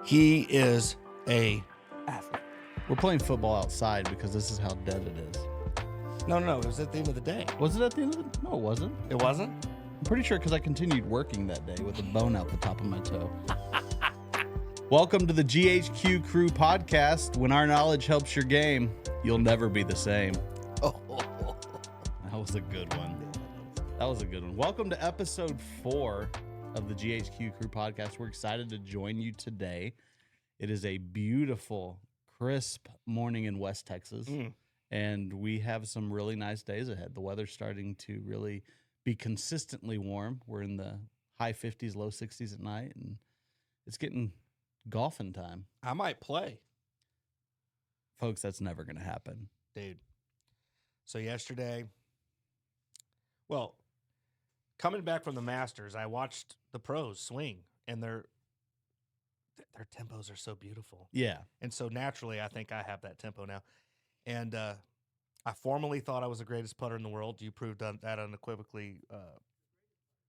He is a athlete. We're playing football outside because this is how dead it is. No. It was at the end of the day. Was it at the end of the... No, it wasn't. It wasn't? I'm pretty sure because I continued working that day with a bone out the top of my toe. Welcome to the GHQ Crew podcast. When our knowledge helps your game, you'll never be the same. Oh. That was a good one. Welcome to episode 4 of the GHQ Crew podcast. We're excited to join you today. It is a beautiful, crisp morning in West Texas, and we have some really nice days ahead. The weather's starting to really be consistently warm. We're in the high 50s, low 60s at night, and it's getting golfing time. I might play. Folks, that's never going to happen. Dude. So yesterday, coming back from the Masters, I watched the pros swing, and their tempos are so beautiful. Yeah. And so naturally, I think I have that tempo now. And I formerly thought I was the greatest putter in the world. You proved that unequivocally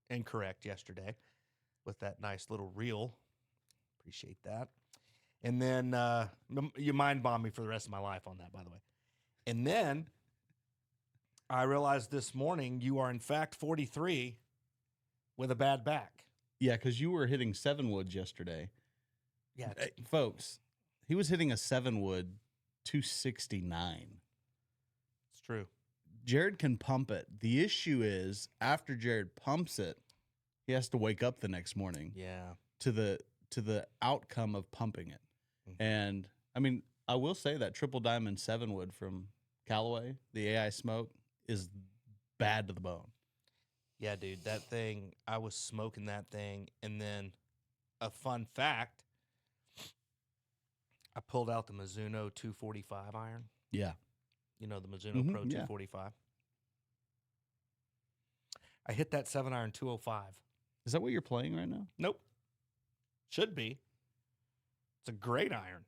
incorrect yesterday with that nice little reel. Appreciate that. And then you mind bomb me for the rest of my life on that, by the way. And then I realized this morning you are, in fact, 43 with a bad back. Yeah, because you were hitting 7-wood yesterday. Yeah. Hey, folks, he was hitting a 7-wood 269. It's true. Jared can pump it. The issue is, after Jared pumps it, he has to wake up the next morning. Yeah. To the outcome of pumping it. Mm-hmm. And, I mean, I will say that Triple Diamond 7-wood from Callaway, the AI Smoke, is bad to the bone. Yeah, dude, that thing, I was smoking that thing, and then a fun fact, I pulled out the Mizuno 245 iron. Yeah. You know, the Mizuno Pro 245. I hit that 7-iron 205. Is that what you're playing right now? Nope. Should be. It's a great iron.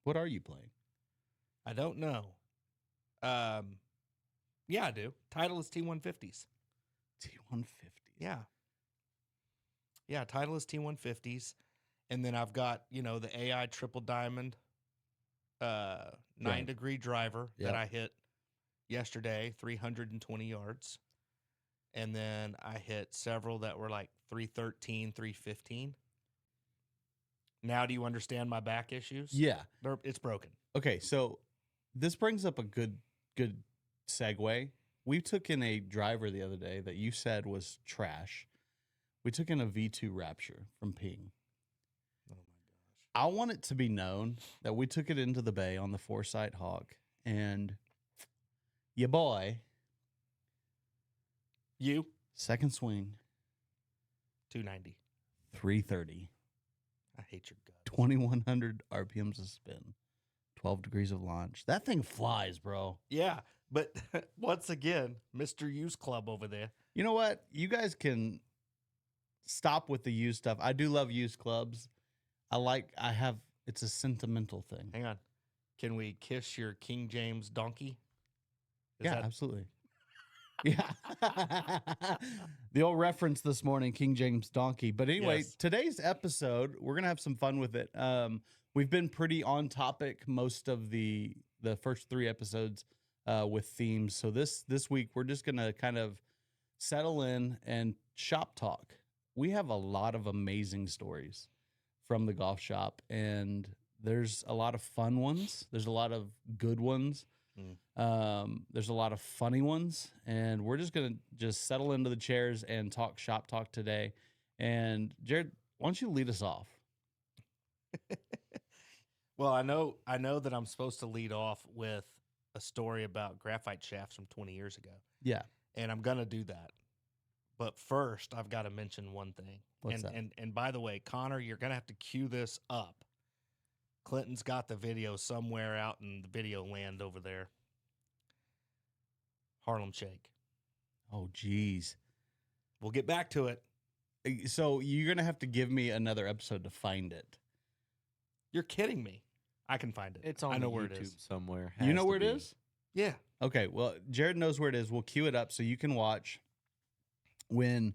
What are you playing? I don't know. Yeah, I do. Titleist T150s. T150s. Yeah. Yeah, Titleist T150s. And then I've got, the AI Triple Diamond 9-degree driver that I hit yesterday, 320 yards. And then I hit several that were like 313, 315. Now do you understand my back issues? Yeah. It's broken. Okay, so this brings up a good segue. We took in a driver the other day that you said was trash. We took in a V2 Rapture from Ping. Oh, my gosh. I want it to be known that we took it into the bay on the Foresight Hawk, and your boy... You? Second swing. 290. 330. I hate your guts. 2,100 RPMs of spin. 12 degrees of launch. That thing flies, bro. Yeah, but once again, Mr. Used Club over there. You know what? You guys can stop with the used stuff. I do love used clubs. It's a sentimental thing. Hang on. Can we kiss your King James donkey? Absolutely. Yeah. The old reference this morning, King James donkey. But anyway, Today's episode, we're going to have some fun with it. We've been pretty on topic most of the first 3 episodes with themes. So this week, we're just going to kind of settle in and shop talk. We have a lot of amazing stories from the golf shop, and there's a lot of fun ones. There's a lot of good ones. There's a lot of funny ones, and we're just going to settle into the chairs and talk shop talk today. And Jared, why don't you lead us off? Well, I know that I'm supposed to lead off with a story about graphite shafts from 20 years ago. Yeah. And I'm going to do that. But first, I've got to mention one thing. What's that? And by the way, Connor, you're going to have to cue this up. Clinton's got the video somewhere out in the video land over there. Harlem Shake. Oh, geez. We'll get back to it. So you're going to have to give me another episode to find it. You're kidding me. I can find it. It's on I know YouTube where it is. somewhere. You know where it is? Yeah. Okay, well, Jared knows where it is. We'll cue it up so you can watch when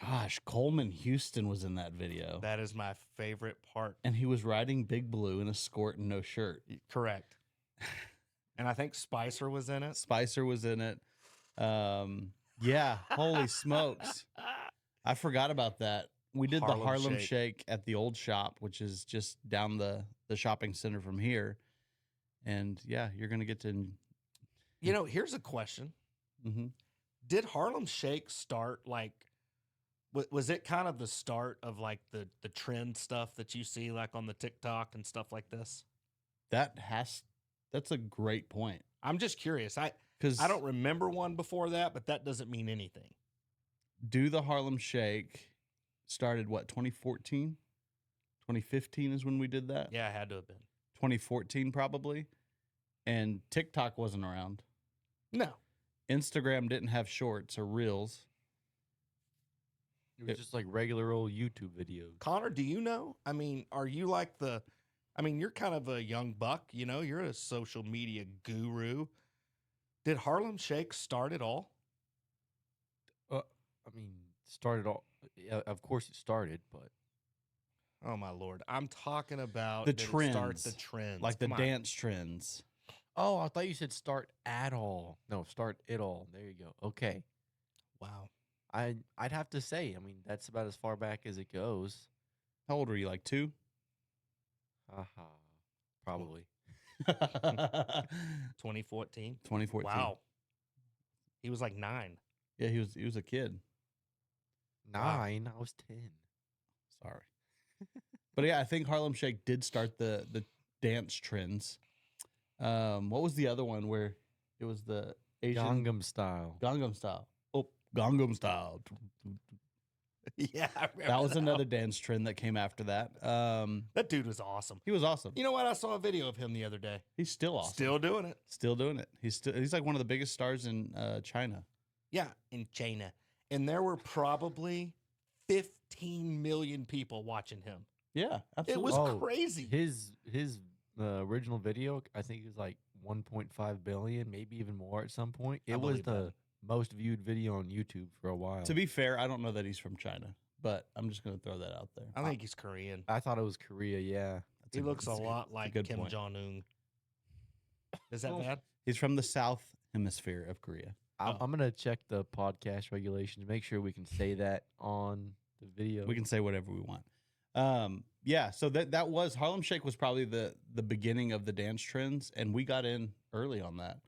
Gosh, Coleman Houston was in that video. That is my favorite part. And he was riding Big Blue in a skirt and no shirt. Correct. And I think Spicer was in it. Spicer was in it. Yeah, holy smokes. I forgot about that. We did the Harlem Shake at the old shop, which is just down the shopping center from here. And yeah, you're going to get to... Here's a question. Mm-hmm. Did Harlem Shake start like... Was it kind of the start of like the trend stuff that you see like on the TikTok and stuff like this? That's a great point. I'm just curious. I don't remember one before that, but that doesn't mean anything. Do the Harlem Shake started what, 2014? 2015 is when we did that? Yeah, it had to have been. 2014 probably. And TikTok wasn't around. No. Instagram didn't have shorts or reels. It was just like regular old YouTube videos. Connor, do you know? I mean, are you like you're kind of a young buck, you're a social media guru. Did Harlem Shake start it all? Started all. Yeah, of course it started, but. Oh my Lord. I'm talking about the trends. Start the trends. Like the dance trends. Oh, I thought you said start at all. No, start it all. There you go. Okay. Wow. I'd have to say, that's about as far back as it goes. How old were you? Like 2? Probably. 2014. 2014. Wow. He was like 9. Yeah, he was a kid. 9? Wow. I was 10. Sorry. But yeah, I think Harlem Shake did start the dance trends. What was the other one where it was the Asian Gangnam Style? Gangnam Style. Oh, Gangnam Style. Yeah, I remember that was another dance trend that came after that. That dude was awesome. He was awesome. You know what? I saw a video of him the other day. He's still awesome. Still doing it. Still doing it. He's like one of the biggest stars in China. Yeah, in China. And there were probably 15 million people watching him. Yeah, absolutely. It was crazy. His original video, I think it was like 1.5 billion, maybe even more at some point. It was the most viewed video on YouTube for a while. To be fair, I don't know that he's from China, but I'm just going to throw that out there. I think he's Korean. I thought it was Korea, yeah. He looks a lot like Kim Jong-un. Is that bad? He's from the South Hemisphere of Korea. I'm going to check the podcast regulations, make sure we can say that on the video. We can say whatever we want. Yeah, so that was Harlem Shake was probably the beginning of the dance trends, and we got in early on that.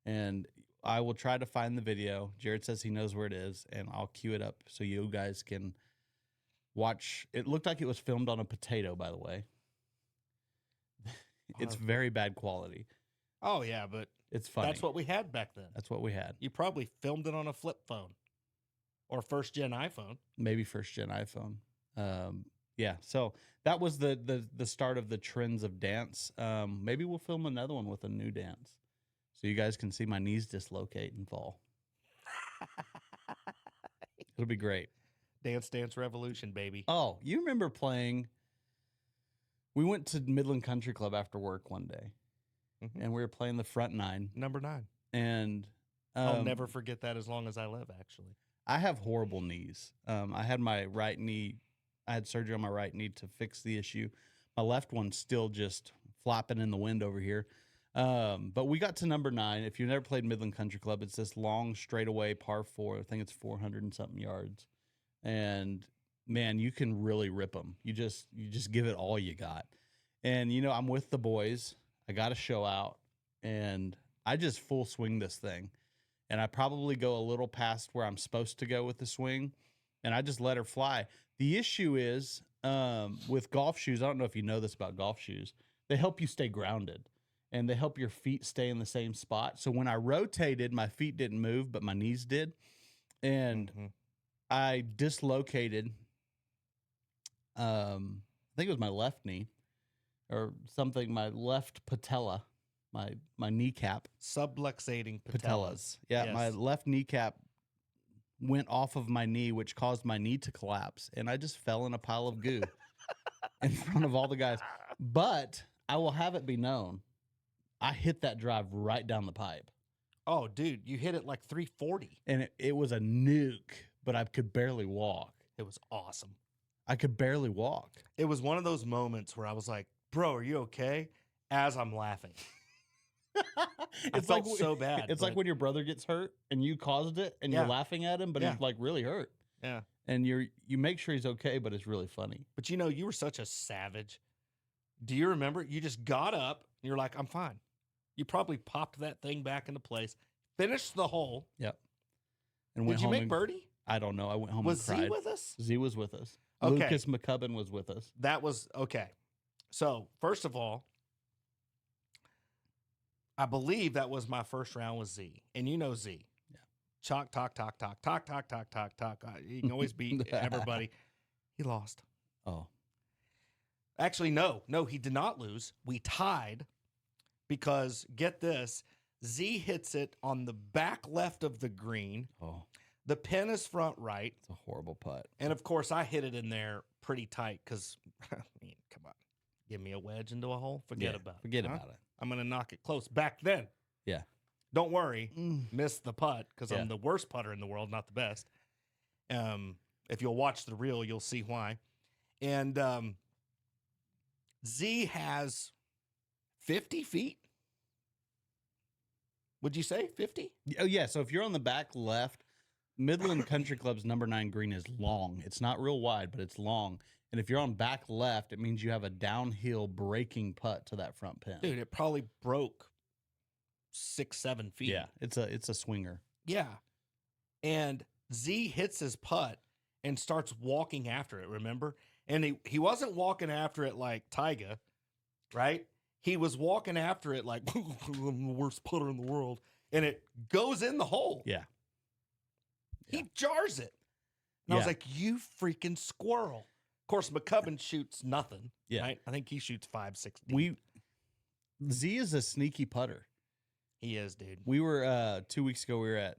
And I will try to find the video. Jared says he knows where it is, and I'll cue it up so you guys can watch. It looked like it was filmed on a potato, by the way. It's very bad quality. Oh, yeah, but it's funny. That's what we had back then. That's what we had. You probably filmed it on a flip phone or first-gen iPhone. Maybe first-gen iPhone. Yeah, so that was the start of the trends of dance. Maybe we'll film another one with a new dance so you guys can see my knees dislocate and fall. It'll be great. Dance Revolution, baby. Oh, you remember playing? We went to Midland Country Club after work one day, and we were playing the front 9. Number 9. And I'll never forget that as long as I live, actually. I have horrible knees. I had my right knee. I had surgery on my right knee to fix the issue. My left one's still just flapping in the wind over here. But we got to number 9. If you've never played Midland Country Club, it's this long straightaway par 4. I think it's 400 and something yards. And man, you can really rip them. You just give it all you got. And I'm with the boys. I got a show out, and I just full swing this thing. And I probably go a little past where I'm supposed to go with the swing, and I just let her fly. The issue is with golf shoes, I don't know if you know this about golf shoes, they help you stay grounded, and they help your feet stay in the same spot. So when I rotated, my feet didn't move, but my knees did. And I dislocated, I think it was my left knee or something, my left patella, my kneecap. Subluxating patellas. Yeah, yes. My left kneecap went off of my knee, which caused my knee to collapse, and I just fell in a pile of goo in front of all the guys. But I will have it be known, I hit that drive right down the pipe. Oh, dude, you hit it like 340. And it was a nuke, but I could barely walk. It was awesome. I could barely walk. It was one of those moments where I was like, bro, are you okay? As I'm laughing. I felt so bad. It's like when your brother gets hurt and you caused it and you're laughing at him, but he's like really hurt. Yeah. And you make sure he's okay, but it's really funny. But you know, you were such a savage. Do you remember? You just got up and you're like, I'm fine. You probably popped that thing back into place, finished the hole. Yep. And went Did you home make birdie? I don't know. I went home Was and cried. Z with us? Z was with us. Okay. Lucas McCubbin was with us. That was okay. So, first of all, I believe that was my first round with Z. And you know Z. Yeah. Talk. He can always beat everybody. He lost. Oh. Actually, no, he did not lose. We tied because, get this, Z hits it on the back left of the green. Oh. The pin is front right. It's a horrible putt. And, of course, I hit it in there pretty tight because, I mean, come on. Give me a wedge into a hole? Forget about it. I'm going to knock it close. Back then. Yeah. Don't worry. Missed the putt because I'm the worst putter in the world, not the best. If you'll watch the reel, you'll see why. And Z has 50 feet. Would you say 50? Oh, yeah. So if you're on the back left, Midland Country Club's number 9 green is long. It's not real wide, but it's long. And if you're on back left, it means you have a downhill breaking putt to that front pin. Dude, it probably broke 6-7 feet. Yeah, it's a swinger. Yeah. And Z hits his putt and starts walking after it, remember? And he wasn't walking after it like Tyga, right? He was walking after it like, I'm the worst putter in the world. And it goes in the hole. Yeah. He jars it. And I was like, you freaking squirrel. Of course, McCubbin shoots nothing. Yeah. Right? I think he shoots 5-6. Z is a sneaky putter. He is, dude. We were 2 weeks ago. We were at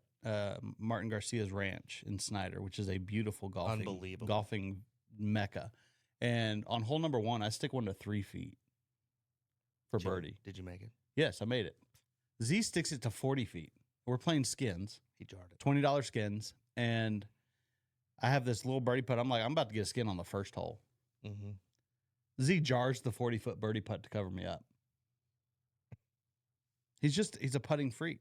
Martin Garcia's ranch in Snyder, which is a beautiful golfing mecca. And on hole number 1, I stick one to 3 feet for birdie. Did you make it? Yes, I made it. Z sticks it to 40 feet. We're playing skins. He jarred it. $20 skins, and I have this little birdie putt. I'm like, I'm about to get a skin on the first hole. Mm-hmm. Z jars the 40-foot birdie putt to cover me up. He's a putting freak.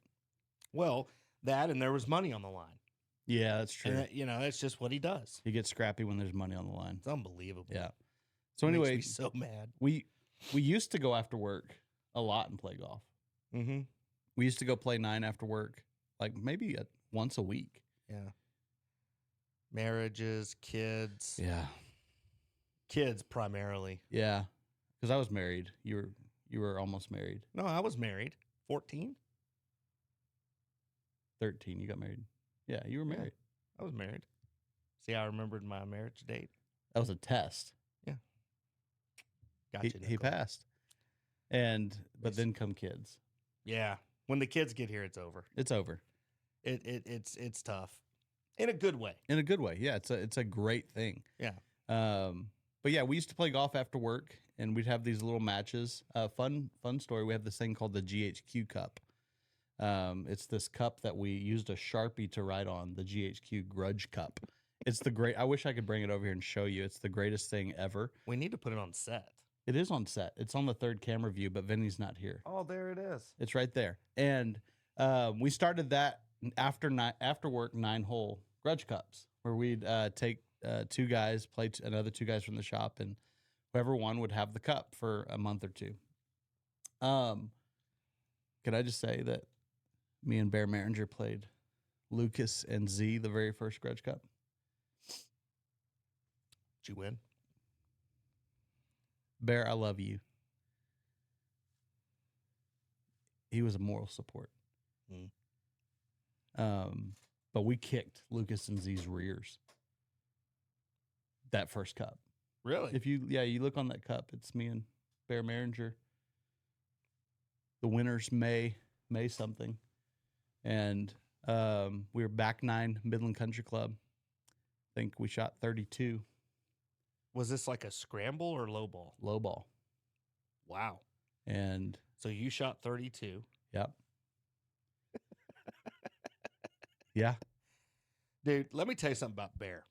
Well, that and there was money on the line. Yeah, that's true. And that's just what he does. He gets scrappy when there's money on the line. It's unbelievable. Yeah. So anyway, makes me so mad. We used to go after work a lot and play golf. Mm-hmm. We used to go play 9 after work, like maybe once a week. Yeah. Marriages, kids. Yeah. Kids primarily. Yeah. Because I was married. You were almost married. No, I was married. 14? 13. You got married. Yeah, you were married. I was married. See, I remembered my marriage date. That was a test. Yeah. Gotcha. He passed. But then come kids. Yeah. When the kids get here, it's over. It's over. It's tough. In a good way. In a good way. Yeah, it's a great thing. Yeah. But yeah, we used to play golf after work, and we'd have these little matches. Fun story. We have this thing called the GHQ Cup. It's this cup that we used a Sharpie to write on, the GHQ Grudge Cup. It's I wish I could bring it over here and show you. It's the greatest thing ever. We need to put it on set. It is on set. It's on the 3rd camera view, but Vinny's not here. Oh, there it is. It's right there. And we started that after work 9-hole Grudge Cups, where we'd take 2 guys, play another 2 guys from the shop, and whoever won would have the cup for a month or 2. Can I just say that me and Bear Maringer played Lucas and Z the very first Grudge Cup? Did you win? Bear, I love you. He was a moral support. But we kicked Lucas and Z's rears that first cup. Really? If you look on that cup, it's me and Bear Maringer. The winners May something. And we were back 9, Midland Country Club. I think we shot 32. Was this like a scramble or low ball? Low ball. Wow. And so you shot 32. Yep. Yeah. Dude, let me tell you something about Bear.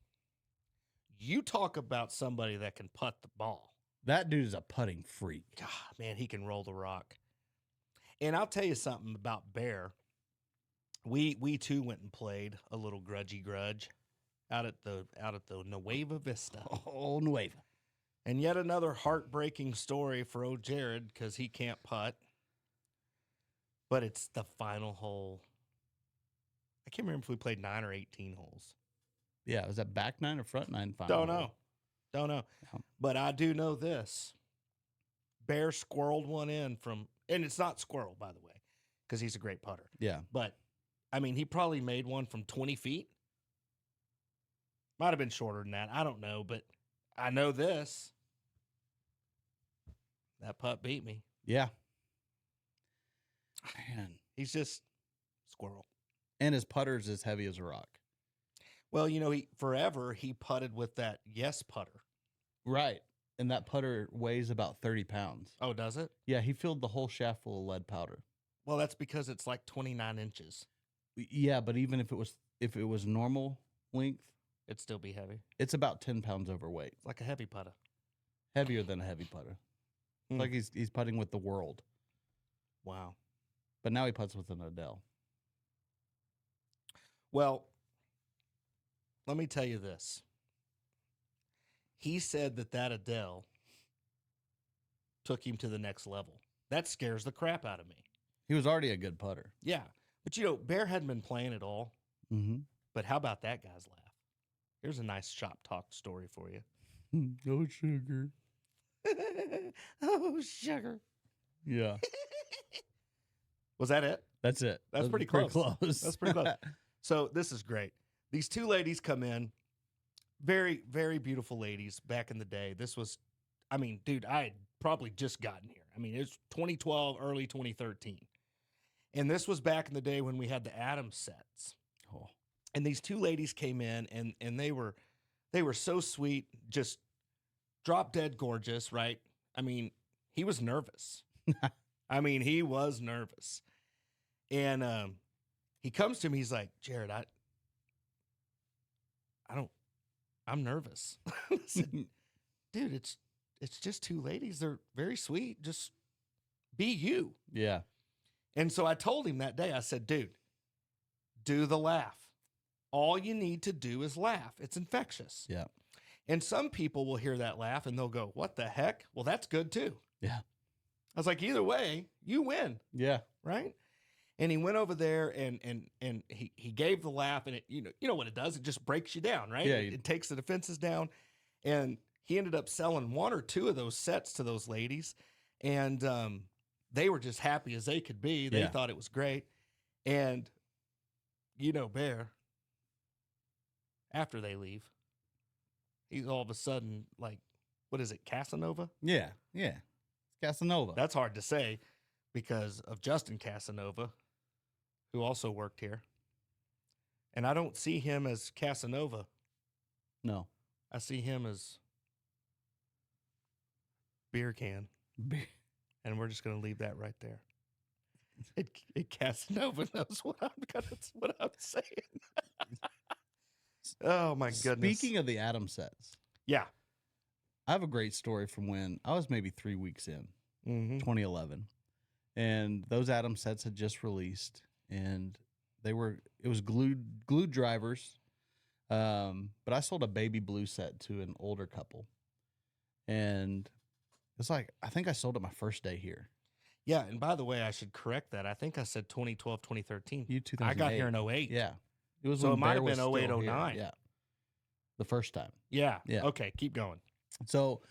You talk about somebody that can putt the ball. That dude is a putting freak. God, man, he can roll the rock. And I'll tell you something about Bear. We too went and played a little grudgy grudge out at the Nueva Vista. Oh, Nueva. And yet another heartbreaking story for old Jared because he can't putt. But it's the final hole. I can't remember if we played 9 or 18 holes. Yeah, was that back 9 or front 9 final? Don't know. Yeah. But I do know this. Bear squirreled one in from, and it's not squirrel, by the way, because he's a great putter. Yeah. But, I mean, he probably made one from 20 feet. Might have been shorter than that. I don't know, but I know this. That putt beat me. Yeah. Man. He's just squirrel. And his putter's as heavy as a rock. Well, you know, he putted with that Yes putter. Right. And that putter weighs about 30 pounds. Oh, does it? Yeah, he filled the whole shaft full of lead powder. Well, that's because it's like 29 inches. Yeah, but even if it was normal length, It'd still be heavy. it's about 10 pounds overweight. It's like a heavy putter. Heavier than a heavy putter. Hmm. Like he's putting with the world. Wow. But now he putts with an Adele. Well, let me tell you this. He said that Adele took him to the next level. That scares the crap out of me. He was already a good putter. Yeah. But, you know, Bear hadn't been playing at all. Mm-hmm. But how about that guy's laugh? Here's a nice shop talk story for you. No sugar. Oh, sugar. Yeah. Was that it? That's it. That's pretty Pretty close. close. That's pretty close. So this is great. These two ladies come in. Very, very beautiful ladies back in the day. This was, I mean, dude, I had probably just gotten here. I mean, it's 2012, early 2013. And this was back in the day when we had the Adams sets. Oh. And these two ladies came in and they were so sweet, just drop dead gorgeous, right? I mean, he was nervous. He was nervous. And he comes to me, he's like, Jared, I'm nervous. I said, dude, it's just two ladies. They're very sweet. Just be you. Yeah. And so I told him that day, I said, dude, do the laugh. All you need to do is laugh. It's infectious. Yeah. And some people will hear that laugh and they'll go, what the heck? Well, that's good too. Yeah. I was like, either way, you win. Yeah. Right. And he went over there and he gave the laugh, and it, you know what it does? It just breaks you down, right? Yeah, It takes the defenses down. And he ended up selling 1 or 2 of those sets to those ladies. And they were just happy as they could be. They thought it was great. And you know, Bear, after they leave, he's all of a sudden like, what is it, Casanova? Yeah. Yeah. Casanova. That's hard to say because of Justin Casanova, who also worked here. And I don't see him as Casanova. No. I see him as beer can. And we're just going to leave that right there. It Casanova knows what I'm saying. Oh my goodness. Speaking of the Adam sets. Yeah. I have a great story from when I was maybe 3 weeks in, 2011. And those Adam sets had just released, and it was glued drivers. But I sold a baby blue set to an older couple. And it's like, I think I sold it my first day here. Yeah, and by the way, I should correct that. I think I said 2012, 2013. You 2008. I got here in 08. Yeah. It was so when it might Bear have been was 08, still 09. here. Yeah. The first time. Yeah. Yeah. Okay, keep going. So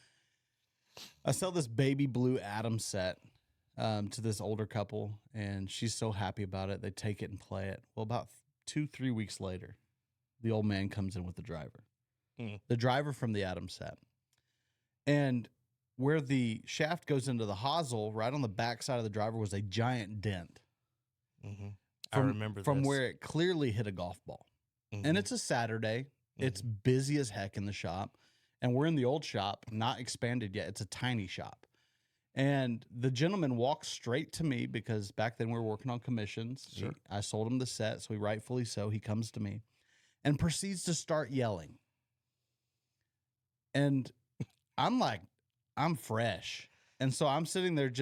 I sell this baby blue Adam set to this older couple, and she's so happy about it. They take it and play it. Well, about 2-3 weeks later, the old man comes in with the driver. The driver from the Adam set. And where the shaft goes into the hosel, right on the back side of the driver, was a giant dent. I remember from this. where it clearly hit a golf ball. And it's a Saturday. It's busy as heck in the shop. And we're in the old shop, not expanded yet. It's a tiny shop. And the gentleman walks straight to me because back then we were working on commissions. Sure. I sold him the set, so he rightfully so. He comes to me. and proceeds to start yelling. And I'm like, I'm fresh. And so I'm sitting there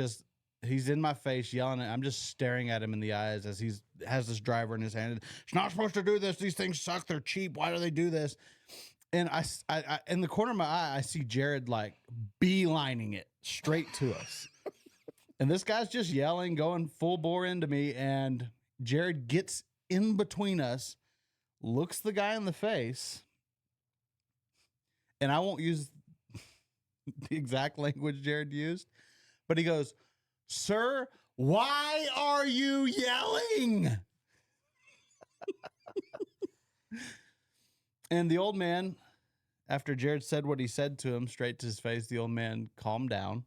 he's in my face yelling. I'm just staring at him in the eyes as has this driver in his hand. It's not supposed to do this. These things suck. They're cheap. Why do they do this? And I in the corner of my eye, I see Jared like beelining it straight to us. And this guy's just yelling, going full bore into me. And Jared gets in between us, looks the guy in the face. And I won't use the exact language Jared used, but he goes, "Sir, why are you yelling?" And the old man, after Jared said what he said to him straight to his face, the old man calmed down.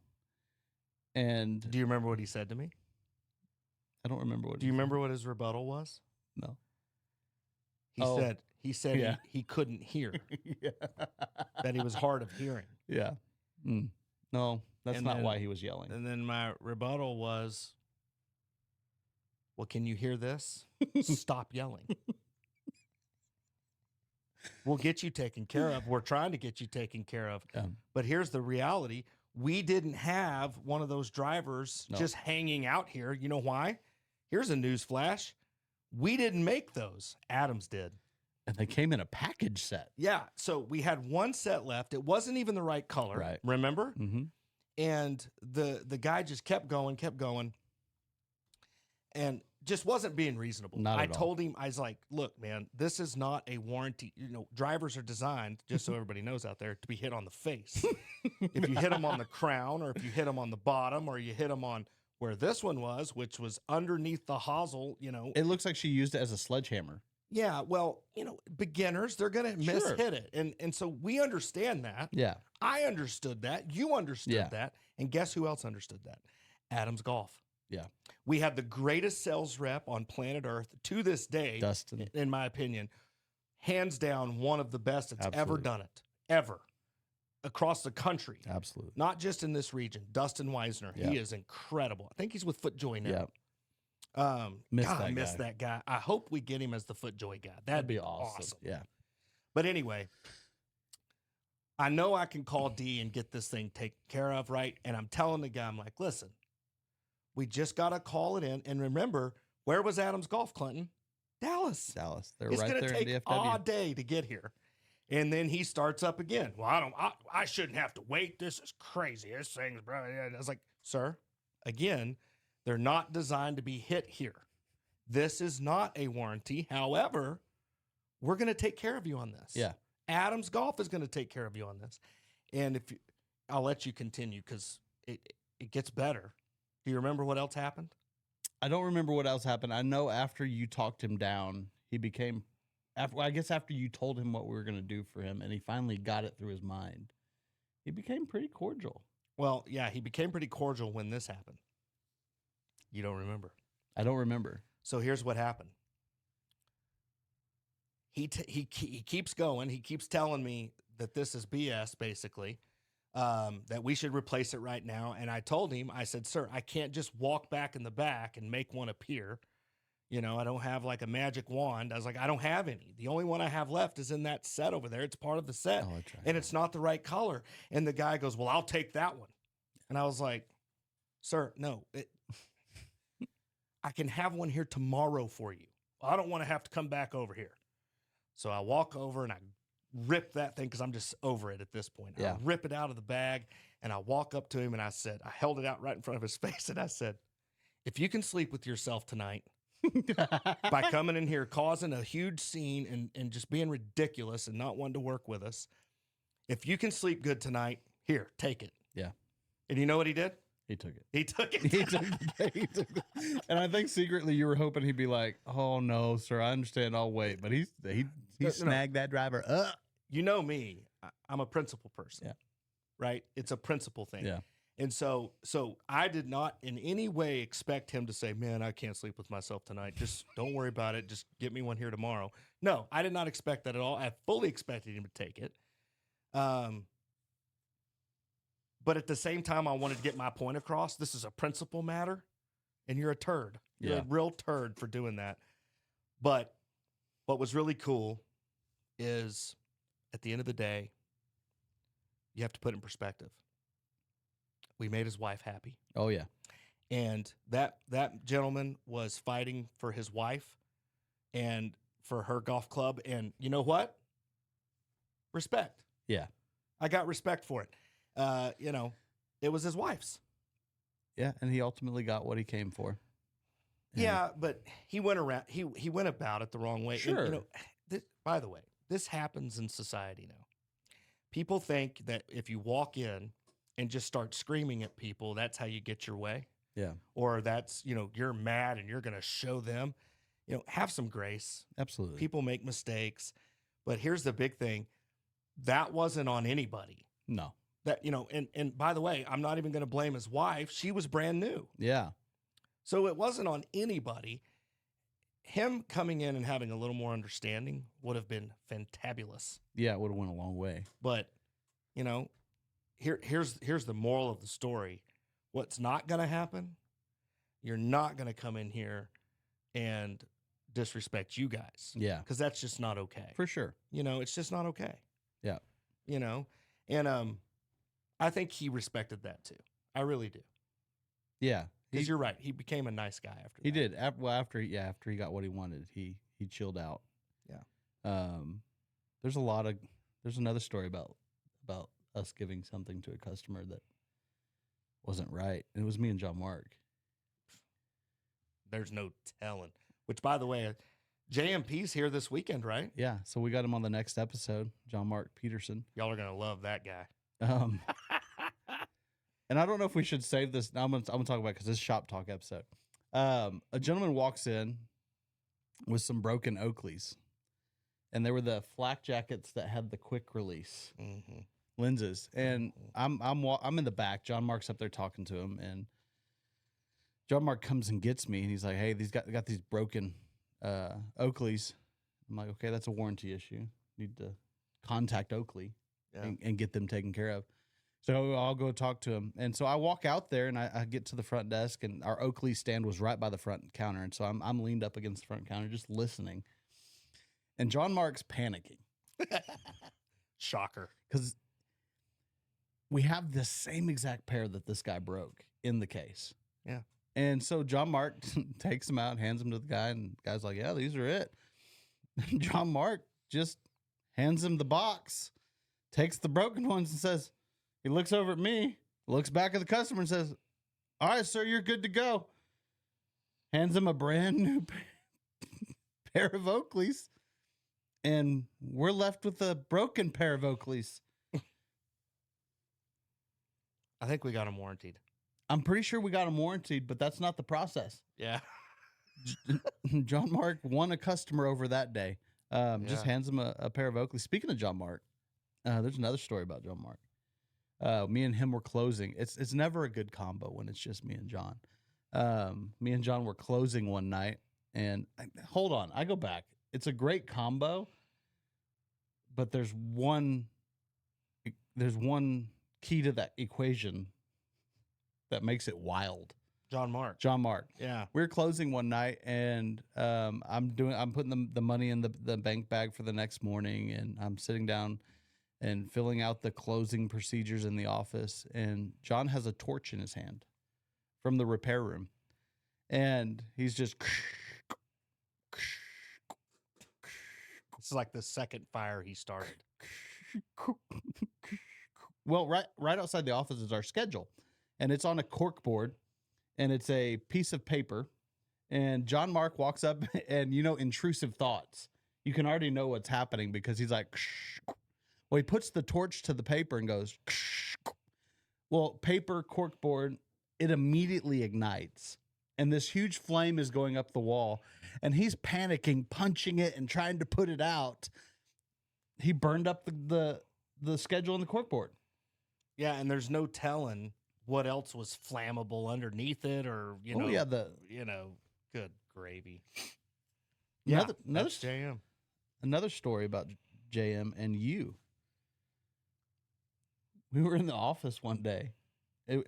And do you remember what he said to me? I don't remember what. Do you remember what his rebuttal was? No. He said Yeah. he couldn't hear. Yeah. That he was hard of hearing. Yeah. No, that's And not then- why he was yelling. And then my rebuttal was, well, can you hear this? Stop yelling. We'll get you taken care of. We're trying to get you taken care of. Yeah. But here's the reality. We didn't have one of those drivers No. just hanging out here. You know why? Here's a news flash. We didn't make those. Adams did. And they came in a package set. Yeah. So we had one set left. It wasn't even the right color. Right. Remember? Mm-hmm. And the guy just kept going, and just wasn't being reasonable. Not I at all. told him, I was like, look, man, this is not a warranty. You know, drivers are designed, just so everybody knows out there, to be hit on the face. If you hit them on the crown, or if you hit them on the bottom, or you hit them on where this one was, which was underneath the hosel, you know. It looks like she used it as a sledgehammer. Yeah, well, you know, beginners, they're going to Sure. mishit it. And so we understand that. Yeah. I understood that. You understood Yeah. that. And guess who else understood that? Adams Golf. Yeah. We have the greatest sales rep on planet Earth to this day, Dustin. in my opinion. Hands down, one of the best that's ever Absolutely. done it, ever, across the country. Absolutely. Not just in this region. Dustin Weisner, Yeah. he is incredible. I think he's with FootJoy now. Yeah. Miss that I miss guy. that guy. I hope we get him as the FootJoy guy. That'd be awesome. Yeah. But anyway, I know I can call D and get this thing taken care of, right? And I'm telling the guy, I'm like, listen, we just got to call it in. And remember, where was Adams Golf, Clinton? Dallas. They're It's right going there to in take DFW. all day to get here. And then he starts up again. Well, I shouldn't have to wait. This is crazy. This thing's, bro. I was like, sir, again, they're not designed to be hit here. This is not a warranty. However, we're going to take care of you on this. Yeah. Adams Golf is going to take care of you on this. And I'll let you continue because it gets better. Do you remember what else happened? I don't remember what else happened. I know after you talked him down, he became, after you told him what we were going to do for him, and he finally got it through his mind, he became pretty cordial. Well, yeah, he became pretty cordial when this happened. You don't remember. I don't remember. So here's what happened. He keeps going. He keeps telling me that this is BS, basically, that we should replace it right now. And I told him, I said, sir, I can't just walk back in the back and make one appear. You know, I don't have like a magic wand. I was like, I don't have any. The only one I have left is in that set over there. It's part of the set. Oh, that's right. And it's not the right color. And the guy goes, well, I'll take that one. And I was like, sir, no. I can have one here tomorrow for you. I don't want to have to come back over here. So I walk over and I rip that thing because I'm just over it at this point. Yeah. I rip it out of the bag and I walk up to him and I said, I held it out right in front of his face and I said, if you can sleep with yourself tonight by coming in here causing a huge scene and just being ridiculous and not wanting to work with us, if you can sleep good tonight, here, take it. Yeah. And you know what he did? He took it. He took it. He took it. And I think secretly you were hoping he'd be like, oh, no, sir, I understand. I'll wait. But he snagged that driver up. You know me. I'm a principle person. Yeah. Right? It's a principle thing. Yeah. And so I did not in any way expect him to say, man, I can't sleep with myself tonight. Just don't worry about it. Just get me one here tomorrow. No, I did not expect that at all. I fully expected him to take it. But at the same time, I wanted to get my point across. This is a principle matter, and you're a turd. You're Yeah. a real turd for doing that. But what was really cool is, at the end of the day, you have to put it in perspective. We made his wife happy. Oh, yeah. And that gentleman was fighting for his wife and for her golf club. And you know what? Respect. Yeah. I got respect for it. It was his wife's. Yeah, and he ultimately got what he came for. And yeah, but he went around. He went about it the wrong way. Sure. And, by the way, this happens in society now. People think that if you walk in and just start screaming at people, that's how you get your way. Yeah. Or that's, you're mad and you're going to show them. Have some grace. Absolutely. People make mistakes. But here's the big thing. That wasn't on anybody. No. That, and by the way, I'm not even going to blame his wife. She was brand new. Yeah. So it wasn't on anybody. Him coming in and having a little more understanding would have been fantabulous. Yeah, it would have went a long way. But, here's the moral of the story. What's not going to happen? You're not going to come in here and disrespect you guys. Yeah. Because that's just not okay. For sure. It's just not okay. Yeah. And I think he respected that too. I really do. Yeah. Because you're right. He became a nice guy after that. He did. After he got what he wanted, he chilled out. Yeah. There's another story about us giving something to a customer that wasn't right. And it was me and John Mark. There's no telling. Which, by the way, JMP's here this weekend, right? Yeah. So we got him on the next episode, John Mark Peterson. Y'all are going to love that guy. And I don't know if we should save this. I'm gonna talk about it because this is Shop Talk episode. A gentleman walks in with some broken Oakleys, and they were the flak jackets that had the quick release lenses. And I'm in the back. John Mark's up there talking to him, and John Mark comes and gets me, and he's like, "Hey, got these broken Oakleys." I'm like, "Okay, that's a warranty issue. Need to contact Oakley and get them taken care of." So I'll go talk to him. And so I walk out there and I get to the front desk, and our Oakley stand was right by the front counter. And so I'm leaned up against the front counter just listening. And John Mark's panicking. Shocker. Because we have the same exact pair that this guy broke in the case. Yeah. And so John Mark takes them out and hands them to the guy. And the guy's like, "Yeah, these are it." And John Mark just hands him the box, takes the broken ones and says, he looks over at me, looks back at the customer and says, "All right, sir, you're good to go." Hands him a brand new pair of Oakleys. And we're left with a broken pair of Oakleys. I think we got them warranted. I'm pretty sure we got them warranted, but that's not the process. Yeah. John Mark won a customer over that day. Just hands him a pair of Oakleys. Speaking of John Mark, there's another story about John Mark. Me and him were closing. It's never a good combo when it's just me and John. Me and John were closing one night, and hold on, I go back. It's a great combo, but there's one key to that equation that makes it wild. John Mark. Yeah. We were closing one night, and I'm putting the money in the bank bag for the next morning, and I'm sitting down and filling out the closing procedures in the office. And John has a torch in his hand from the repair room. And he's just... It's like the second fire he started. Well, right outside the office is our schedule. And it's on a cork board. And it's a piece of paper. And John Mark walks up and, intrusive thoughts. You can already know what's happening because he's like... Well, he puts the torch to the paper and goes, well, paper, corkboard, it immediately ignites. And this huge flame is going up the wall. And he's panicking, punching it and trying to put it out. He burned up the schedule and the corkboard. Yeah, and there's no telling what else was flammable underneath it or, good gravy. Another JM. Another story about JM and you. We were in the office one day.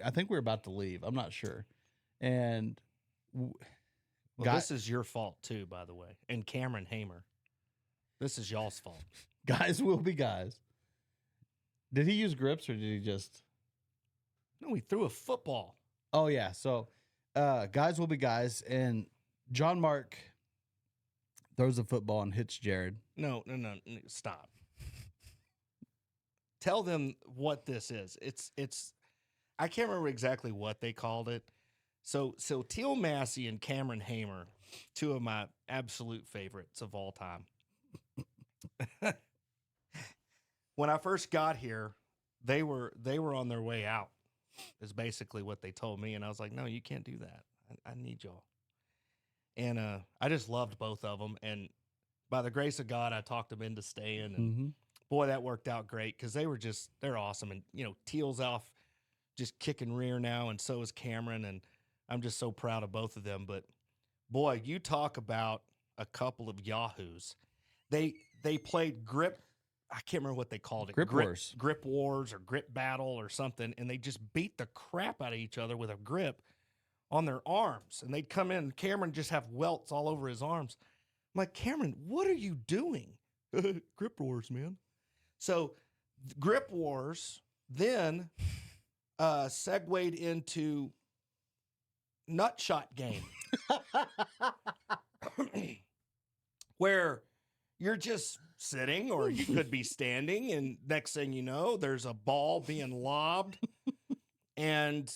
I think we were about to leave. I'm not sure. And this is your fault too, by the way. And Cameron Hamer. This is y'all's fault. Guys will be guys. Did he use grips or did he just? No, he threw a football. Oh yeah. So, guys will be guys, and John Mark throws a football and hits Jared. No, stop. Tell them what this is. It's. I can't remember exactly what they called it. So Teal Massey and Cameron Hamer, two of my absolute favorites of all time. When I first got here, they were on their way out, is basically what they told me. And I was like, no, you can't do that. I need y'all. And I just loved both of them. And by the grace of God, I talked them into staying. And boy, that worked out great because they're awesome. And, Teal's off just kicking rear now, and so is Cameron. And I'm just so proud of both of them. But, boy, you talk about a couple of yahoos. They played grip. I can't remember what they called it. Grip wars. Grip wars or grip battle or something. And they just beat the crap out of each other with a grip on their arms. And they'd come in, and Cameron just have welts all over his arms. I'm like, Cameron, what are you doing? Grip wars, man. So grip wars then segued into nutshot game. Where you're just sitting, or you could be standing, and next thing you know, there's a ball being lobbed. And,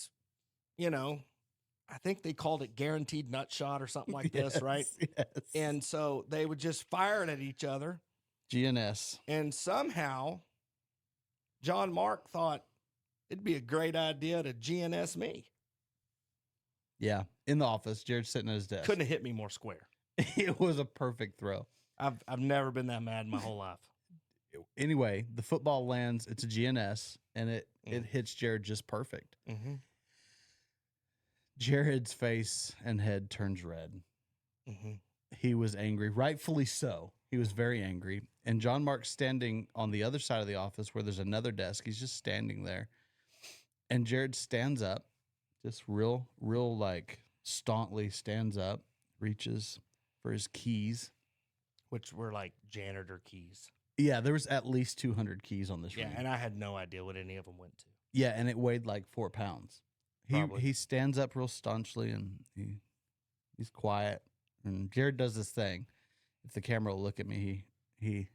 I think they called it guaranteed nut shot or something like this, right? Yes. And so they would just fire it at each other. GNS. And somehow John Mark thought it'd be a great idea to GNS me. Yeah. In the office, Jared's sitting at his desk. Couldn't have hit me more square. It was a perfect throw. I've never been that mad in my whole life. Anyway, the football lands. It's a GNS, and it hits Jared just perfect. Mm-hmm. Jared's face and head turns red. Mm-hmm. He was angry, rightfully so. He was very angry. And John Mark's standing on the other side of the office where there's another desk. He's just standing there. And Jared stands up, just real like staunchly stands up, reaches for his keys. Which were like janitor keys. Yeah, there was at least 200 keys on this ring. Yeah, and I had no idea what any of them went to. Yeah, and it weighed like 4 pounds. He stands up real staunchly, and he's quiet. And Jared does this thing. If the camera will look at me, he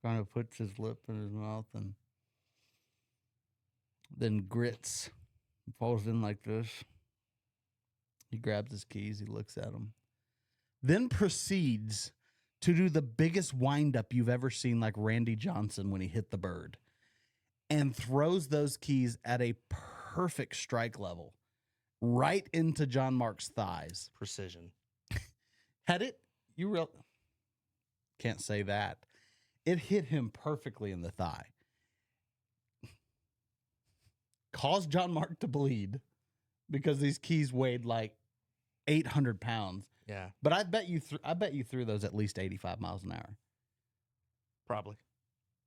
kind of puts his lip in his mouth and then grits and falls in like this. He grabs his keys. He looks at them. Then proceeds to do the biggest windup you've ever seen, like Randy Johnson when he hit the bird, and throws those keys at a perfect strike level right into John Mark's thighs. Precision. Had it, can't say that. It hit him perfectly in the thigh. Caused John Mark to bleed because these keys weighed like 800 pounds. Yeah. But I bet you threw those at least 85 miles an hour. Probably.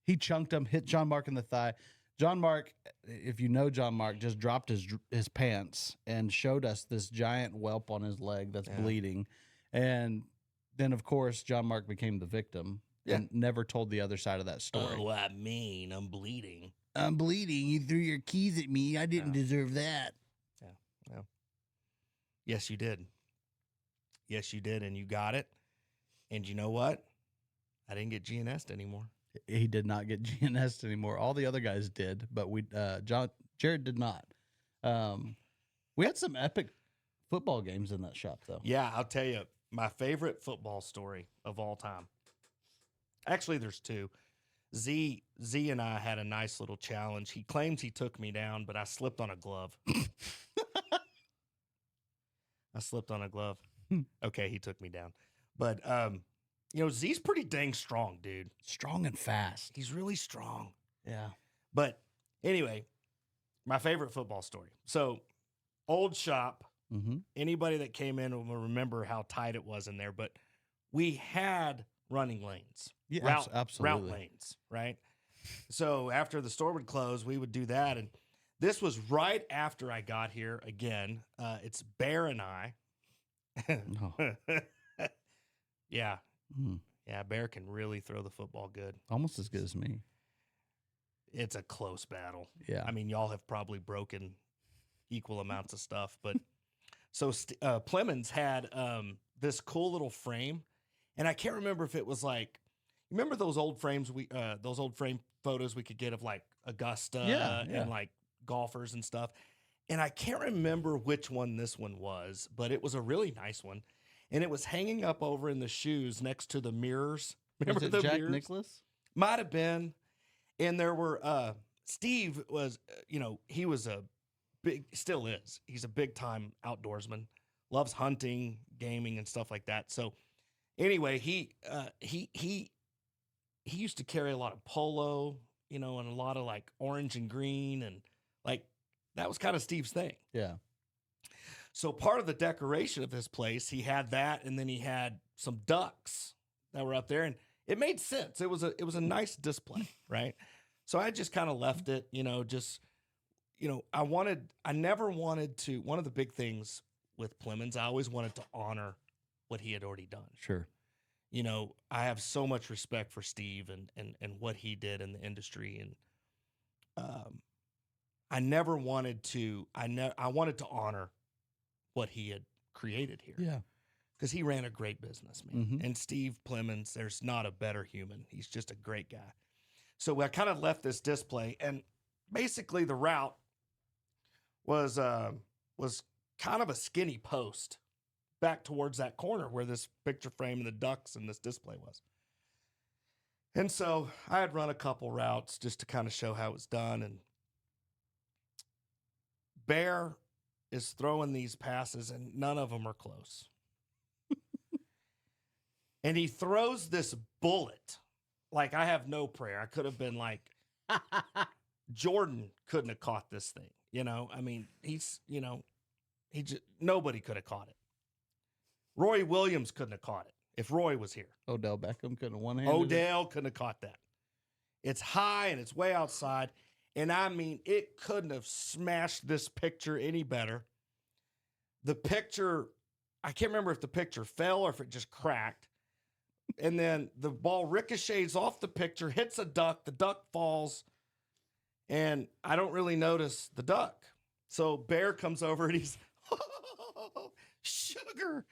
He chunked him, hit John Mark in the thigh. John Mark, if you know John Mark, just dropped his pants and showed us this giant whelp on his leg that's bleeding. And then, of course, John Mark became the victim and never told the other side of that story. Oh, I mean, I'm bleeding. I'm bleeding. You threw your keys at me. I didn't deserve that. Yeah. Yes, you did. Yes, you did, and you got it. And you know what? I didn't get GNS'd anymore. He did not get GNS'd anymore. All the other guys did, but Jared did not. We had some epic football games in that shop, though. Yeah, I'll tell you, my favorite football story of all time. Actually, there's two. Z and I had a nice little challenge. He claims he took me down, but I slipped on a glove. Okay, he took me down. But, Z's pretty dang strong, dude. Strong and fast. He's really strong. Yeah. But anyway, my favorite football story. So, old shop. Mm-hmm. Anybody that came in will remember how tight it was in there. But we had running lanes. Yeah, absolutely. Route lanes, right? So after the store would close, we would do that. And this was right after I got here again. It's Bear and I. Oh. Yeah. Mm. Yeah, Bear can really throw the football good. Almost as good as me. It's a close battle. Yeah. I mean, y'all have probably broken equal amounts of stuff, but so Plemons had this cool little frame, and I can't remember if it was like, remember those old frames those old frame photos we could get of like Augusta and like golfers and stuff. And I can't remember which one this one was, but it was a really nice one. And it was hanging up over in the shoes next to the mirrors. Remember was it the Jack mirrors? Nicklaus? Might have been. And there were, Steve was, he was a still is. He's a big time outdoorsman, loves hunting, gaming, and stuff like that. So anyway, he used to carry a lot of polo, and a lot of like orange and green, and like that was kind of Steve's thing. Yeah. So part of the decoration of his place, he had that, and then he had some ducks that were up there, and it made sense. It was a nice display, right? So I just kind of left it, I never wanted to. One of the big things with Plemons, I always wanted to honor what he had already done. Sure. I have so much respect for Steve and what he did in the industry, and I never wanted to. I wanted to honor what he had created here. Yeah. Because he ran a great business, man. Mm-hmm. And Steve Plemons, there's not a better human. He's just a great guy. So I kind of left this display, and basically the route was kind of a skinny post back towards that corner where this picture frame and the ducks and this display was. And so I had run a couple routes just to kind of show how it was done. And Bear is throwing these passes, and none of them are close. And he throws this bullet. Like, I have no prayer. I could have been like, Jordan couldn't have caught this thing. I mean, nobody could have caught it. Roy Williams couldn't have caught it if Roy was here. Odell Beckham couldn't have one-handed Odell couldn't have caught that. It's high and it's way outside. And I mean, it couldn't have smashed this picture any better. The picture, I can't remember if the picture fell or if it just cracked. And then the ball ricochets off the picture, hits a duck, the duck falls, and I don't really notice the duck. So Bear comes over and he's, oh, sugar.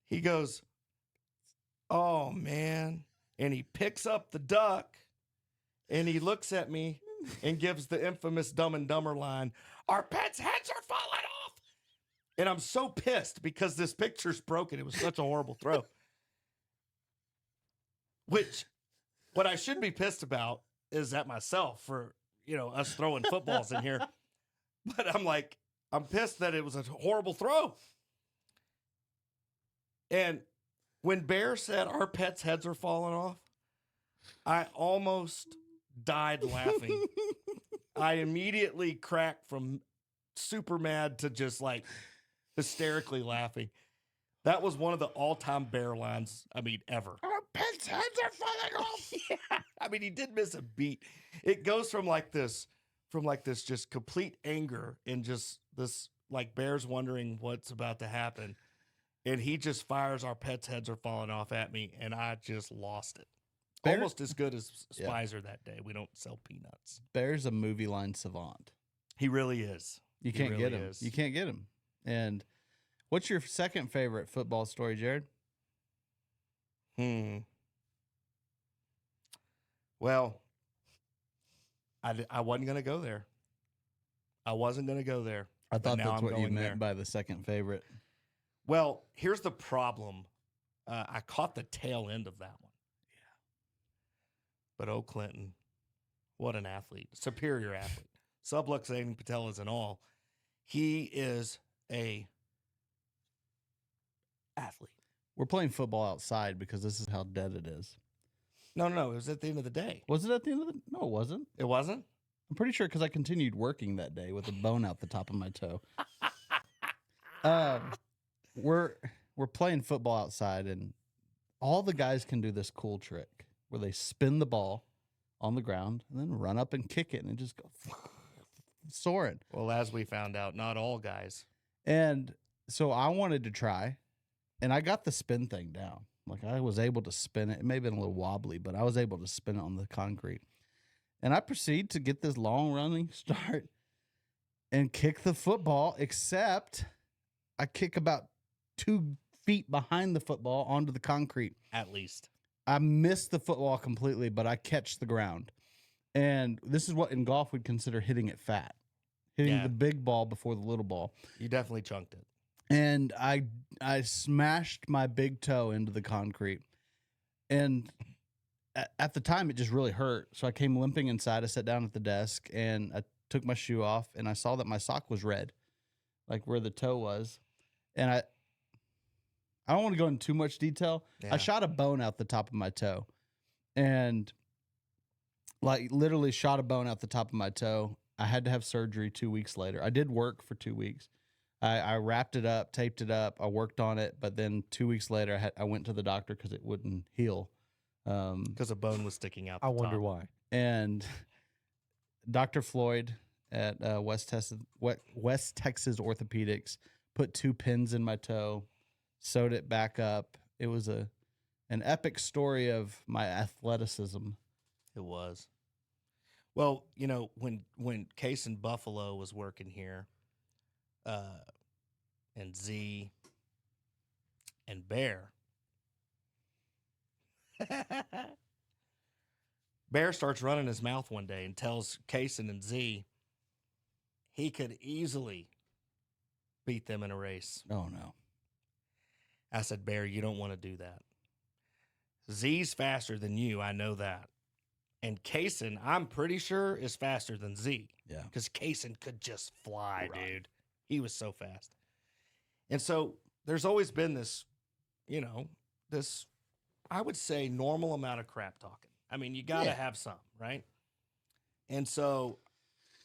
He goes, oh, man. And he picks up the duck, and he looks at me and gives the infamous Dumb and Dumber line, our pets' heads are falling off. And I'm so pissed because this picture's broken. It was such a horrible throw. Which, what I should be pissed about is at myself for, us throwing footballs in here. But I'm pissed that it was a horrible throw. And when Bear said our pets' heads are falling off, I almost died laughing. I immediately cracked from super mad to just like hysterically laughing. That was one of the all-time Bear lines, ever. Our pets' heads are falling off. Yeah. He did miss a beat. It goes from this just complete anger and just this, like, Bear's wondering what's about to happen. And he just fires our pets' heads are falling off at me, and I just lost it. Bear? Almost as good as Spicer that day. We don't sell peanuts. Bear's a movie line savant. He really is. You can't get him. You can't get him. And what's your second favorite football story, Jared? Well, I wasn't going to go there. I wasn't going to go there. I thought that's what you meant by the second favorite. Well, here's the problem. I caught the tail end of that one. Yeah. But Clinton, what an athlete. Superior athlete. Subluxating patellas and all. He is a athlete. We're playing football outside because this is how dead it is. No. It was at the end of the day. Was it at the end of the? No, it wasn't. It wasn't? I'm pretty sure because I continued working that day with a bone out the top of my toe. We're playing football outside, and all the guys can do this cool trick where they spin the ball on the ground and then run up and kick it and just go soaring. Well, as we found out, not all guys. And so I wanted to try, and I got the spin thing down. Like I was able to spin it. It may have been a little wobbly, but I was able to spin it on the concrete. And I proceed to get this long running start and kick the football, except I kick about 2 feet behind the football onto the concrete. At least. I missed the football completely, but I catch the ground. And this is what in golf we'd consider hitting it fat. Hitting the big ball before the little ball. You definitely chunked it. And I smashed my big toe into the concrete. And at the time, it just really hurt. So I came limping inside. I sat down at the desk, and I took my shoe off, and I saw that my sock was red, like where the toe was. And I don't want to go into too much detail. Yeah. I shot a bone out the top of my toe, and like literally shot a bone out the top of my toe. I had to have surgery 2 weeks later. I did work for 2 weeks. I wrapped it up, taped it up. I worked on it, but then 2 weeks later, I went to the doctor because it wouldn't heal. Because a bone was sticking out. I wonder why. And Dr. Floyd at West Texas Orthopedics put 2 pins in my toe, sewed it back up. It was an epic story of my athleticism. It was. Well, you know, when Case in Buffalo was working here, and Z and Bear, Bear starts running his mouth one day and tells Kaysen and Z he could easily beat them in a race. Oh, no. I said, Bear, you don't want to do that. Z's faster than you, I know that. And Kaysen, I'm pretty sure, is faster than Z. Yeah. Because Kaysen could just fly, dude. He was so fast. And so there's always been this, you know, this, I would say, normal amount of crap talking. I mean, you got to have some, right? And so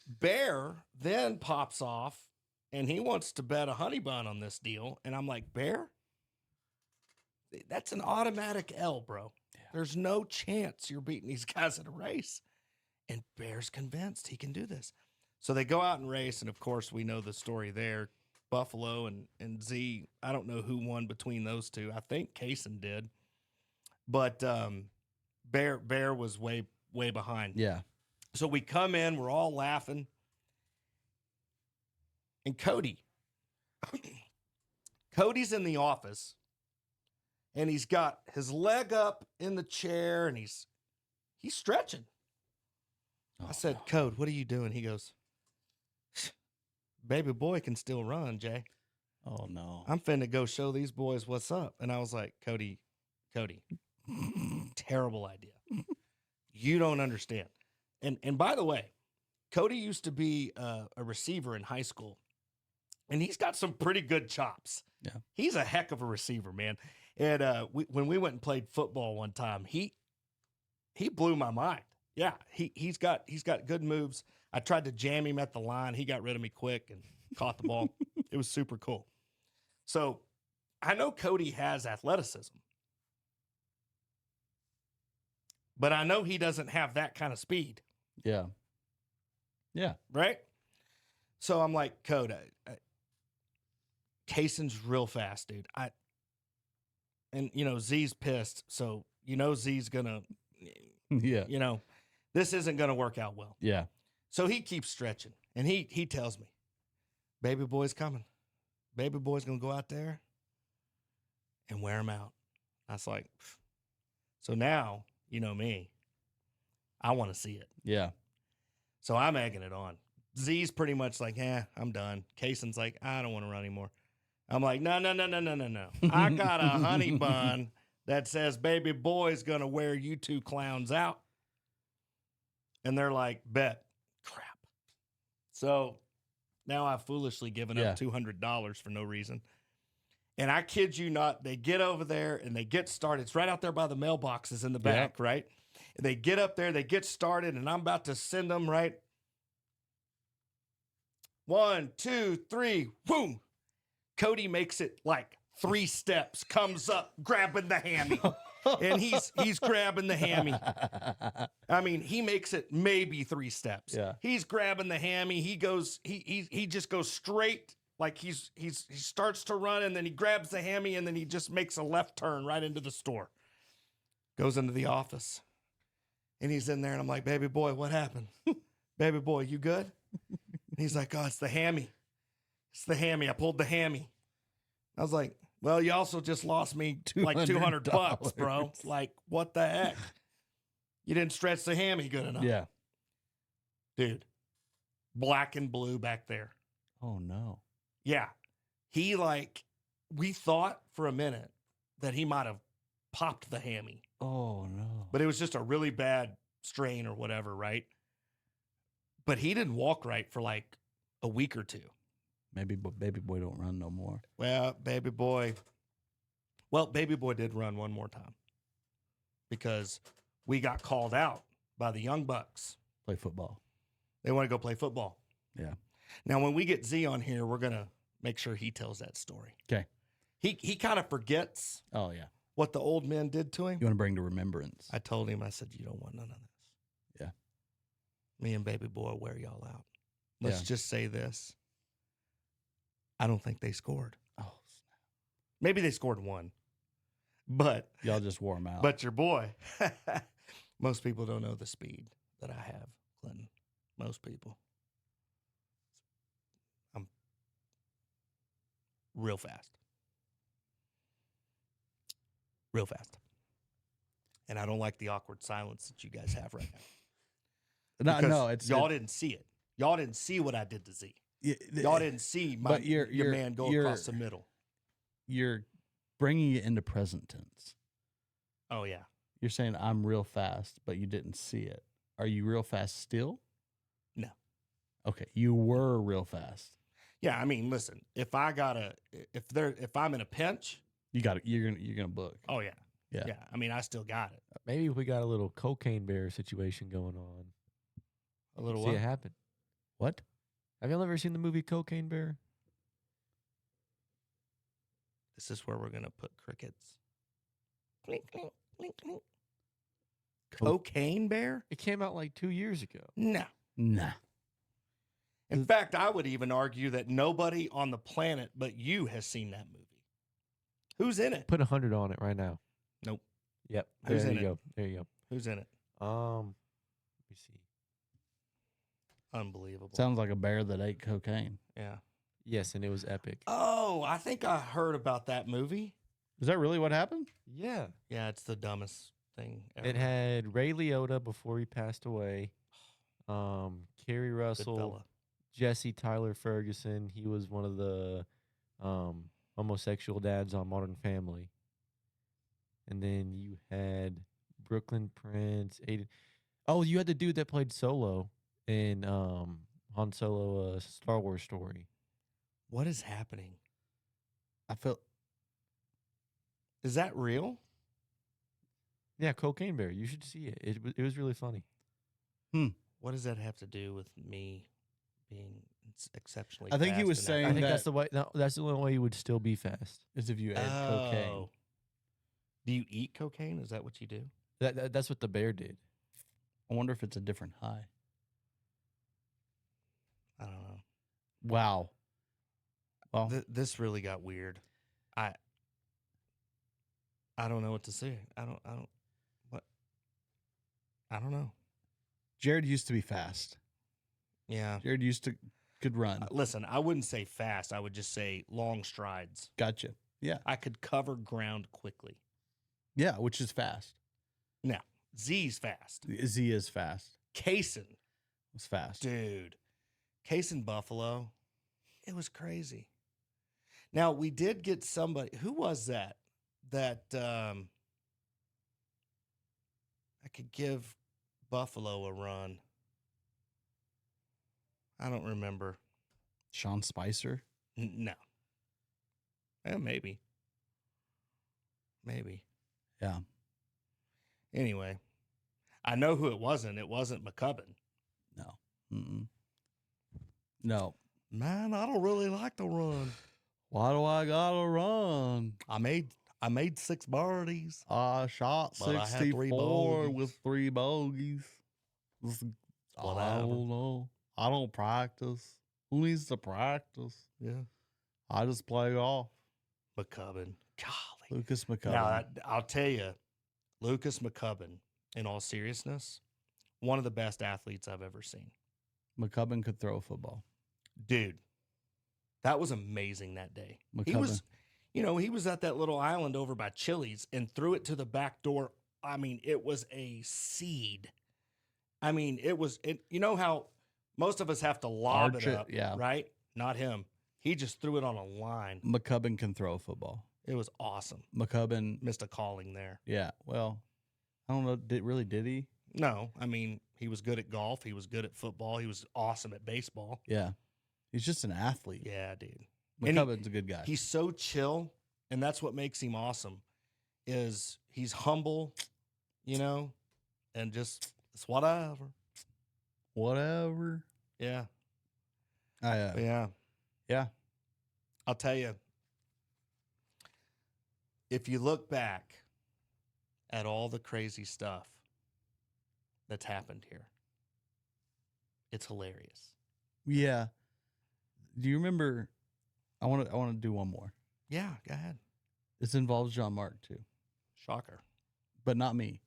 Bear then pops off and he wants to bet a honey bun on this deal. And I'm like, Bear, that's an automatic L, bro. Yeah. There's no chance you're beating these guys at a race. And Bear's convinced he can do this. So they go out and race, and of course we know the story there. Buffalo and Z, I don't know who won between those two. I think Kaysen did. But Bear was way behind. Yeah. So we come in, we're all laughing. And Cody's in the office, and he's got his leg up in the chair, and he's stretching. I said, Code, what are you doing? He goes, baby boy can still run, Jay. Oh, no. I'm finna go show these boys what's up. And I was like, Cody, terrible idea. You don't understand. And by the way, Cody used to be a receiver in high school, and he's got some pretty good chops. Yeah. He's a heck of a receiver, man. And when we went and played football one time, he blew my mind. Yeah, he's got good moves. I tried to jam him at the line. He got rid of me quick and caught the ball. It was super cool. So I know Cody has athleticism, but I know he doesn't have that kind of speed. Yeah. Yeah. Right? So I'm like, Cody, Kaysen's real fast, dude. And you know, Z's pissed. So, you know, Z's going to, you know, this isn't going to work out well. Yeah. So he keeps stretching, and he tells me, baby boy's coming. Baby boy's going to go out there and wear him out. I was like, phew. So now, you know me, I want to see it. Yeah. So I'm egging it on. Z's pretty much like, I'm done. Kaysen's like, I don't want to run anymore. I'm like, no. I got a honey bun that says baby boy's going to wear you two clowns out. And they're like, bet. Crap. So now I've foolishly given up $200 for no reason. And I kid you not, they get over there and they get started. It's right out there by the mailboxes in the back, right? And they get up there, they get started, and I'm about to send them, right? 1, 2, 3, boom. Cody makes it like 3 steps, comes up, grabbing the hammy. And he's grabbing the hammy. I mean, he makes it maybe 3 steps. Yeah. He's grabbing the hammy. He goes, he just goes straight Like he starts to run, and then he grabs the hammy, and then he just makes a left turn right into the store. Goes into the office. And he's in there, and I'm like, baby boy, what happened? Baby boy, you good? And he's like, oh, it's the hammy. It's the hammy. I pulled the hammy. I was like, well, you also just lost me like $200, bro. Like, what the heck? You didn't stretch the hammy good enough. Yeah. Dude, black and blue back there. Oh, no. Yeah. He we thought for a minute that he might have popped the hammy. Oh, no. But it was just a really bad strain or whatever, right? But he didn't walk right for like a week or two. Maybe baby boy don't run no more. Well, baby boy did run one more time because we got called out by the Young Bucks. Play football. They want to go play football. Yeah. Now, when we get Z on here, we're going to make sure he tells that story. Okay. He kind of forgets. Oh, yeah. What the old men did to him. You want to bring to remembrance. I told him, I said, you don't want none of this. Yeah. Me and baby boy will wear y'all out. Let's just say this. I don't think they scored. Oh, snap. Maybe they scored one. But y'all just wore them out. But your boy, most people don't know the speed that I have, Clinton. Most people. I'm real fast. Real fast. And I don't like the awkward silence that you guys have right now. No, it's y'all didn't see it. Y'all didn't see what I did to Z. Y'all didn't see your man go across the middle. You're bringing it into present tense. Oh, yeah. You're saying I'm real fast, but you didn't see it. Are you real fast still? No. Okay, you were real fast. Yeah, I mean, listen. If I'm in a pinch, you're gonna book. Oh yeah. Yeah. I mean, I still got it. Maybe we got a little cocaine bear situation going on. A little See what? it happen. What? Have y'all ever seen the movie Cocaine Bear? This is where we're gonna put crickets. Clink, clink, clink, clink. Cocaine Bear? It came out like 2 years ago. No. Nah. In fact, I would even argue that nobody on the planet but you has seen that movie. Who's in it? Put 100 on it right now. Nope. Yep. Who's there in you it? go. There you go. Who's in it? Let me see. Unbelievable. Sounds like a bear that ate cocaine. Yeah. Yes, and it was epic. Oh, I think I heard about that movie. Is that really what happened? Yeah. Yeah, it's the dumbest thing ever. It had Ray Liotta before he passed away. Kerry Good Russell, fella. Jesse Tyler Ferguson. He was one of the homosexual dads on Modern Family. And then you had Brooklyn Prince, Aiden. Oh, you had the dude that played Solo in Han Solo, Star Wars story. What is happening? I feel. Is that real? Yeah, Cocaine Bear. You should see it. It was really funny. What does that have to do with me being exceptionally I think he fast was and saying I think that- that's the way. No, that's the only way you would still be fast. Is if you add cocaine. Do you eat cocaine? Is that what you do? That's what the bear did. I wonder if it's a different high. I don't know. Wow. Well, This really got weird. I don't know what to say. I don't know. Jared used to be fast. Yeah. Jared could run. Listen, I wouldn't say fast. I would just say long strides. Gotcha. Yeah. I could cover ground quickly. Yeah, which is fast. Now, Z's fast. Z is fast. Kaysen, It's fast. dude. Kaysen Buffalo. It was crazy. Now, we did get somebody. Who was that? That I could give Buffalo a run. I don't remember. Sean Spicer. No. Maybe. Yeah. Anyway, I know who it wasn't. It wasn't McCubbin. No. Mm-mm. No. Man, I don't really like to run. Why do I gotta run? I made 6 birdies. I shot But I had 3 64 bogeys. with 3 bogeys. I Whatever. don't know. I don't practice. Who needs to practice? Yeah. I just play golf. McCubbin. Golly. Lucas McCubbin. Now, I'll tell you, Lucas McCubbin, in all seriousness, one of the best athletes I've ever seen. McCubbin could throw a football. Dude, that was amazing that day. McCubbin. He was at that little island over by Chili's and threw it to the back door. I mean, it was a seed. I mean, you know how most of us have to lob it up, right? Not him. He just threw it on a line. McCubbin can throw a football. It was awesome. McCubbin missed a calling there. Yeah. Well, I don't know. Did he? No. I mean, he was good at golf. He was good at football. He was awesome at baseball. Yeah. He's just an athlete. Yeah, dude. McCubbin's a good guy. He's so chill, and that's what makes him awesome, is he's humble, and just it's whatever. Whatever. Yeah. Yeah. I'll tell you, if you look back at all the crazy stuff that's happened here, it's hilarious. Yeah. Do you remember? I want to do one more. Yeah, go ahead. This involves John Mark too. Shocker. But not me.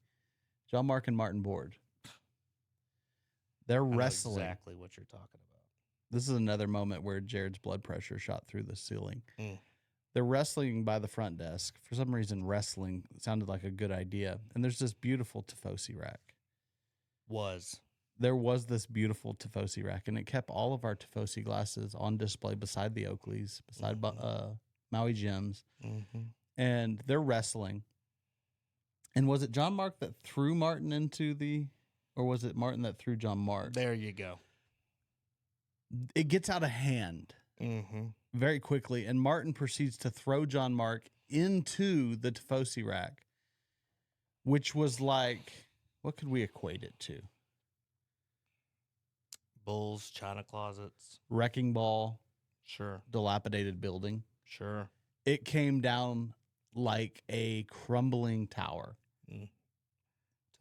John Mark and Martin Board. They're wrestling. Exactly what you're talking about. This is another moment where Jared's blood pressure shot through the ceiling. Mm. They're wrestling by the front desk. For some reason, wrestling sounded like a good idea. And there's this beautiful Tifosi rack. There was this beautiful Tifosi rack, and it kept all of our Tifosi glasses on display beside the Oakleys, beside Maui Gyms. Mm-hmm. And they're wrestling. And was it John Mark that threw Martin or was it Martin that threw John Mark? There you go. It gets out of hand very quickly, and Martin proceeds to throw John Mark into the Tifosi rack, which was like, what could we equate it to? Bulls, china closets. Wrecking ball. Sure. Dilapidated building. Sure. It came down like a crumbling tower.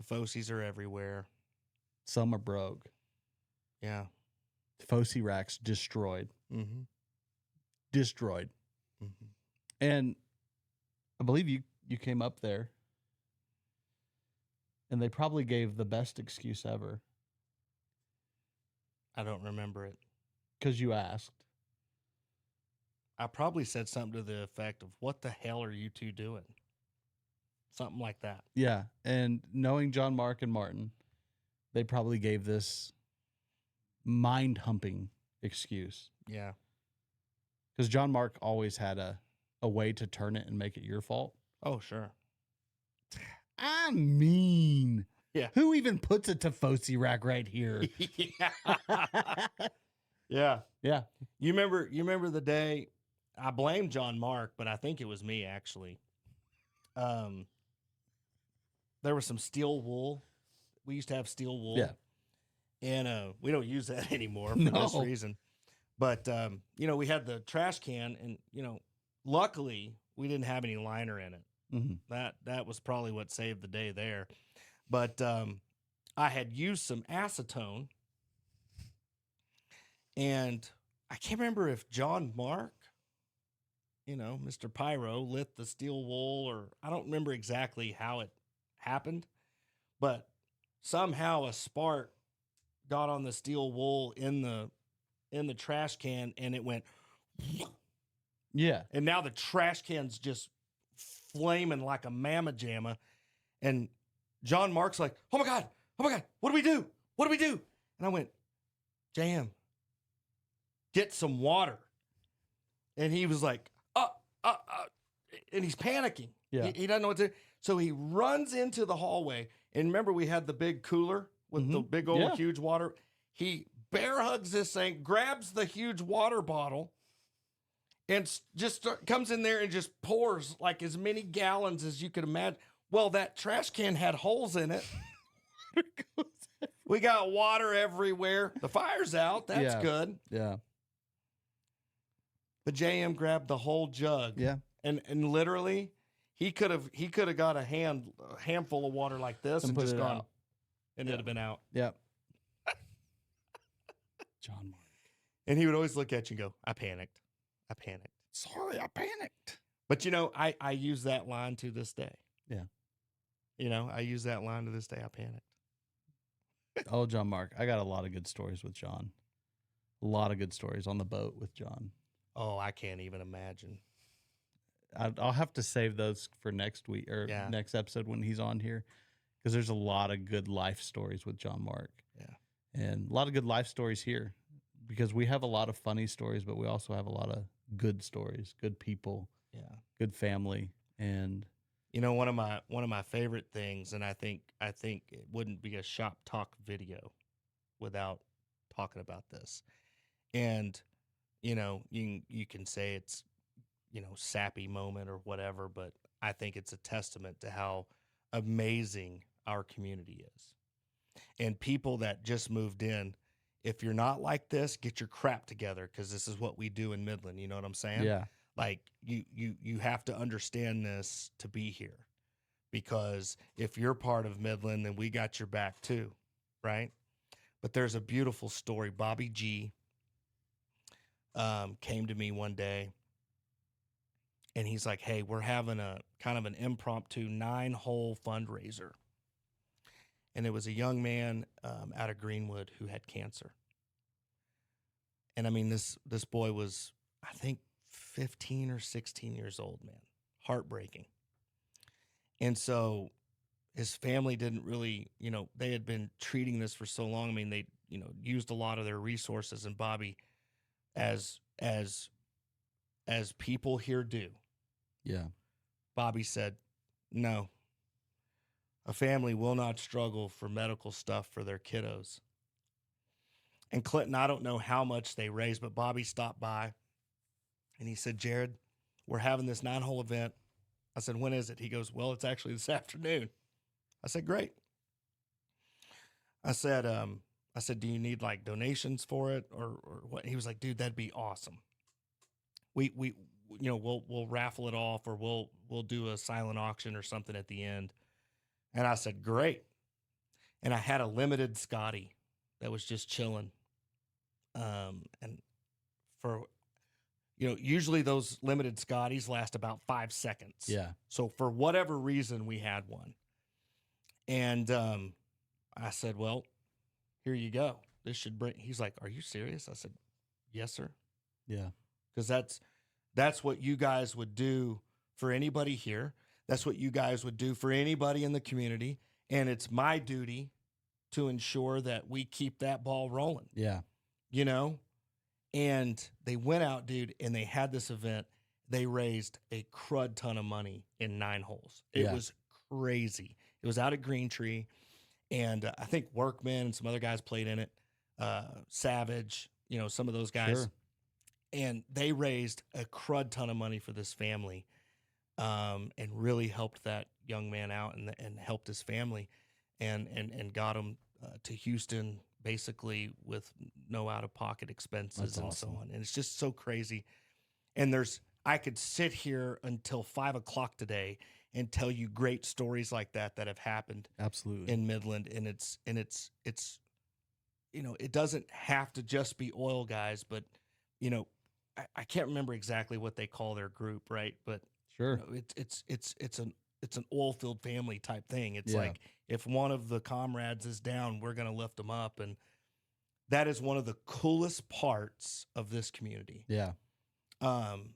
Tifosis are everywhere. Some are broke. Yeah. Tifosi racks destroyed. Mm-hmm. Destroyed. Mm-hmm. And I believe you came up there, and they probably gave the best excuse ever. I don't remember it. Because you asked. I probably said something to the effect of, what the hell are you two doing? Something like that. Yeah. And knowing John Mark and Martin, they probably gave this mind-humping excuse. Yeah. Because John Mark always had a way to turn it and make it your fault. Oh, sure. I mean, yeah. Who even puts a Tifosi rack right here? Yeah. Yeah. You remember the day, I blame John Mark, but I think it was me actually. There was some steel wool. We used to have steel wool. Yeah. And we don't use that anymore for this reason. But, we had the trash can, and, luckily we didn't have any liner in it. Mm-hmm. That was probably what saved the day there. But I had used some acetone, and I can't remember if John Mark, Mr. Pyro, lit the steel wool, or I don't remember exactly how it happened, but somehow a spark got on the steel wool in the trash can, and it went. Yeah. And now the trash can's just flaming like a mamma jamma. And John Mark's like, oh my God, what do we do? And I went, JM, get some water. And he was like, and he's panicking. Yeah. He doesn't know what to do. So he runs into the hallway. And remember, we had the big cooler with the big old huge water. He bear hugs this thing, grabs the huge water bottle, and comes in there and just pours like as many gallons as you could imagine. Well, that trash can had holes in it. We got water everywhere. The fire's out. That's good. Yeah. But JM grabbed the whole jug. Yeah. And literally, he could have got a handful of water like this and just gone, and it'd have been out. Yep. John Mark. And he would always look at you and go, I panicked. Sorry, I panicked. But I use that line to this day. Yeah. I use that line to this day. I panicked. Oh, John Mark, I got a lot of good stories with John. A lot of good stories on the boat with John. Oh, I can't even imagine. I'll have to save those for next week or next episode when he's on here, because there's a lot of good life stories with John Mark. Yeah. And a lot of good life stories here, because we have a lot of funny stories, but we also have a lot of good stories, good people, good family. And one of my favorite things, and I think it wouldn't be a shop talk video without talking about this. And you can say it's sappy moment or whatever, but I think it's a testament to how amazing our community is. And people that just moved in, if you're not like this, get your crap together, because this is what we do in Midland. You know what I'm saying? Yeah. Like you have to understand this to be here, because if you're part of Midland, then we got your back too, right? But there's a beautiful story. Bobby G came to me one day, and he's like, hey, we're having a kind of an impromptu 9-hole fundraiser. And it was a young man out of Greenwood who had cancer. And I mean, this boy was, I think, 15 or 16 years old, man. Heartbreaking. And so his family didn't really, they had been treating this for so long. I mean, they, used a lot of their resources. And Bobby, as people here do, Bobby said, no, a family will not struggle for medical stuff for their kiddos. And Clinton, I don't know how much they raised, but Bobby stopped by and he said, Jared, we're having this 9-hole event. I said, when is it? He goes, well, it's actually this afternoon. I said, great. I said, do you need like donations for it or what? He was like, dude, that'd be awesome. We'll raffle it off, or we'll do a silent auction or something at the end. And I said, great. And I had a limited Scotty that was just chilling. And for, usually those limited Scotties last about 5 seconds. Yeah. So for whatever reason, we had one. And I said, well, here you go. This should bring, he's like, are you serious? I said, yes, sir. Yeah. Because that's what you guys would do for anybody here. That's what you guys would do for anybody in the community. And it's my duty to ensure that we keep that ball rolling. Yeah. And they went out, dude, and they had this event. They raised a crud ton of money in 9 holes. It was crazy. It was out at Green Tree. And I think Workman and some other guys played in it. Savage, some of those guys. Sure. And they raised a crud ton of money for this family, and really helped that young man out and helped his family and got him to Houston basically with no out-of-pocket expenses. That's awesome. So on. And it's just so crazy. And I could sit here until 5 o'clock today and tell you great stories like that have happened. Absolutely. In Midland. And it's it doesn't have to just be oil guys, but I can't remember exactly what they call their group, right? But sure, it's an oil field family type thing. It's like if one of the comrades is down, we're going to lift them up, and that is one of the coolest parts of this community. Yeah, and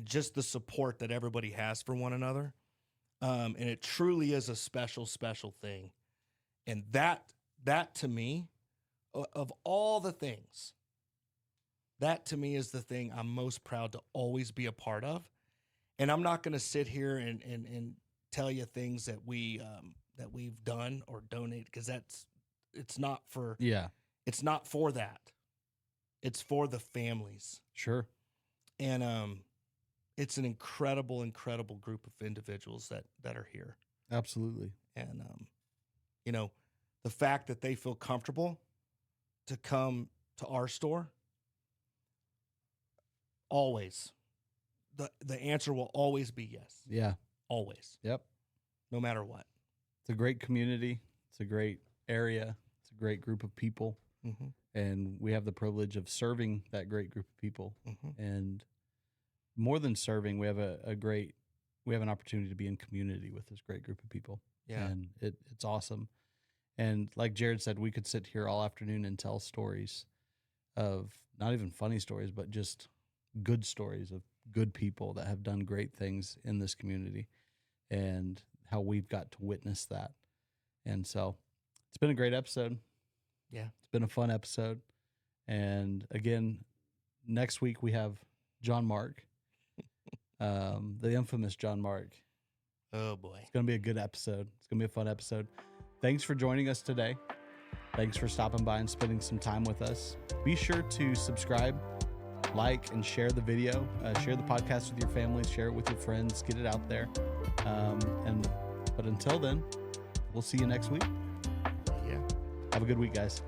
just the support that everybody has for one another, and it truly is a special thing, and that to me, of all the things. That to me is the thing I'm most proud to always be a part of. And I'm not going to sit here and tell you things that we've done or donated, because it's not for that. It's for the families. Sure. And it's an incredible group of individuals that are here. Absolutely. And the fact that they feel comfortable to come to our store, always. The answer will always be yes. Yeah. Always. Yep. No matter what. It's a great community. It's a great area. It's a great group of people. Mm-hmm. And we have the privilege of serving that great group of people. Mm-hmm. And more than serving, we have we have an opportunity to be in community with this great group of people. Yeah. And it's awesome. And like Jared said, we could sit here all afternoon and tell stories of not even funny stories, but just good stories of good people that have done great things in this community and how we've got to witness that. And so it's been a great episode. Yeah. It's been a fun episode. And again, next week we have John Mark, the infamous John Mark. Oh boy. It's going to be a good episode. It's going to be a fun episode. Thanks for joining us today. Thanks for stopping by and spending some time with us. Be sure to subscribe, like, and share the video. Share the podcast with your family. Share it with your friends. Get it out there. But until then, we'll see you next week. Yeah. Have a good week, guys.